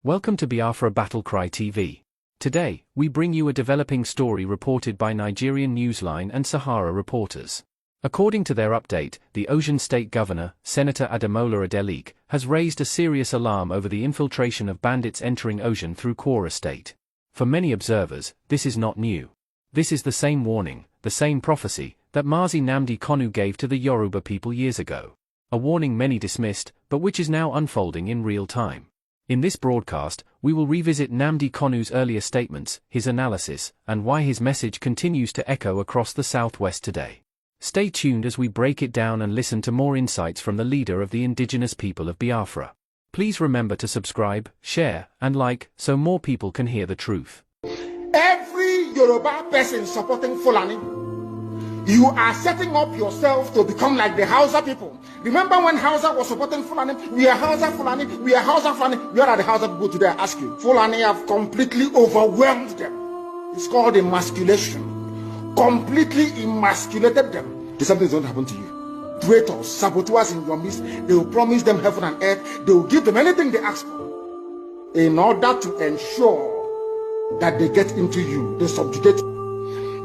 Welcome to Biafra Battle Cry TV. Today, we bring you a developing story reported by Nigerian Newsline and Sahara reporters. According to their update, the Osun State Governor, Senator Ademola Adeleke, has raised a serious alarm over the infiltration of bandits entering Osun through Kwara State. For many observers, this is not new. This is the same warning, the same prophecy, that Mazi Nnamdi Kanu gave to the Yoruba people years ago. A warning many dismissed, but which is now unfolding in real time. In this broadcast, we will revisit Nnamdi Kanu's earlier statements, his analysis, and why his message continues to echo across the Southwest today. Stay tuned as we break it down and listen to more insights from the leader of the indigenous people of Biafra. Please remember to subscribe, share, and like, so more people can hear the truth. Every Yoruba person supporting Fulani, you are setting up yourself to become like the Hausa people. Remember when Hausa was supporting Fulani? We are Hausa Fulani, we are Hausa Fulani. Where are the Hausa people today? I ask you. Fulani have completely overwhelmed them. It's called emasculation. Completely emasculated them. The same thing is going to happen to you. Traitors, saboteurs in your midst, they will promise them heaven and earth. They will give them anything they ask for. In order to ensure that they get into you, they subjugate you.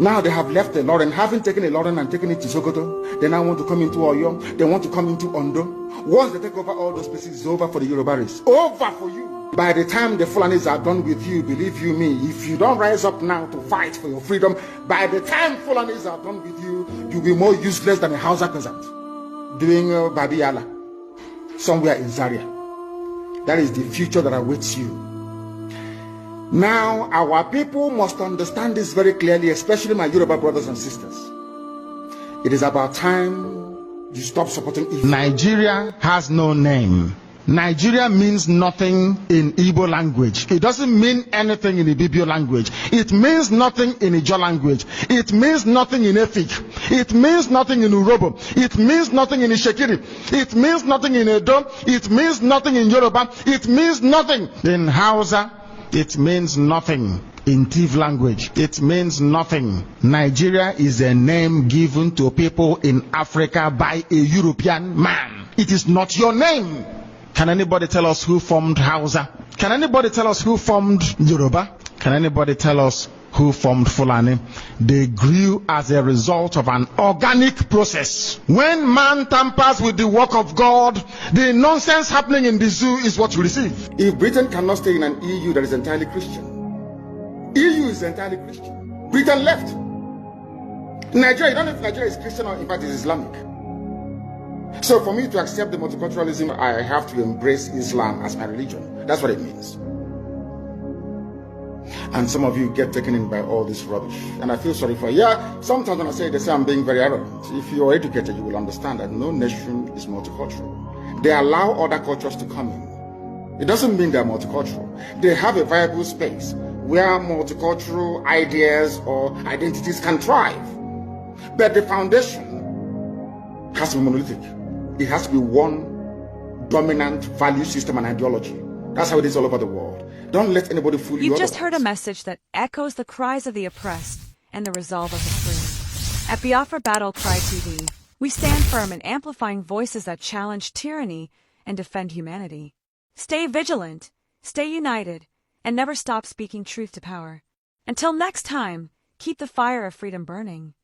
Now they have left the Lauren, having taken a Lauren and taken it to Sokoto. They now want to come into Oyo. They want to come into Ondo. Once they take over all those places, it's over for the Yoruba race. Over for you. By the time the Fulanis are done with you, believe you me, if you don't rise up now to fight for your freedom, by the time Fulanis are done with you, you'll be more useless than a Hausa peasant doing Babi Yala somewhere in Zaria. That is the future that awaits you. Now, our people must understand this very clearly, especially my Yoruba brothers and sisters. It is about time you stop supporting evil. Nigeria has no name. Nigeria means nothing in Igbo language. It doesn't mean anything in Ibibio language. It means nothing in Ijo language. It means nothing in Efik. It means nothing in Urobo. It means nothing in Ishekiri. It means nothing in Edo. It means nothing in Yoruba. It means nothing in Hausa. It means nothing in Tiv language. It means nothing. Nigeria is a name given to people in Africa by a European man. It is not your name. Can anybody tell us who formed Hausa? Can anybody tell us who formed Yoruba? Can anybody tell us who formed Fulani? They grew as a result of an organic process. When man tampers with the work of God, the nonsense happening in the zoo is what you receive. If Britain cannot stay in an EU that is entirely Christian, EU is entirely Christian. Britain left. Nigeria, you don't know if Nigeria is Christian or in fact is Islamic. So for me to accept the multiculturalism, I have to embrace Islam as my religion. That's what it means. And some of you get taken in by all this rubbish. And I feel sorry for you. Yeah, sometimes when I say this, I'm being very arrogant. If you are educated, you will understand that no nation is multicultural. They allow other cultures to come in. It doesn't mean they're multicultural. They have a viable space where multicultural ideas or identities can thrive. But the foundation has to be monolithic. It has to be one dominant value system and ideology. That's how it is all over the world. Don't let anybody fool you. You've just heard a message that echoes the cries of the oppressed and the resolve of the free. At Biafra Battle Cry TV, we stand firm in amplifying voices that challenge tyranny and defend humanity. Stay vigilant, stay united, and never stop speaking truth to power. Until next time, keep the fire of freedom burning.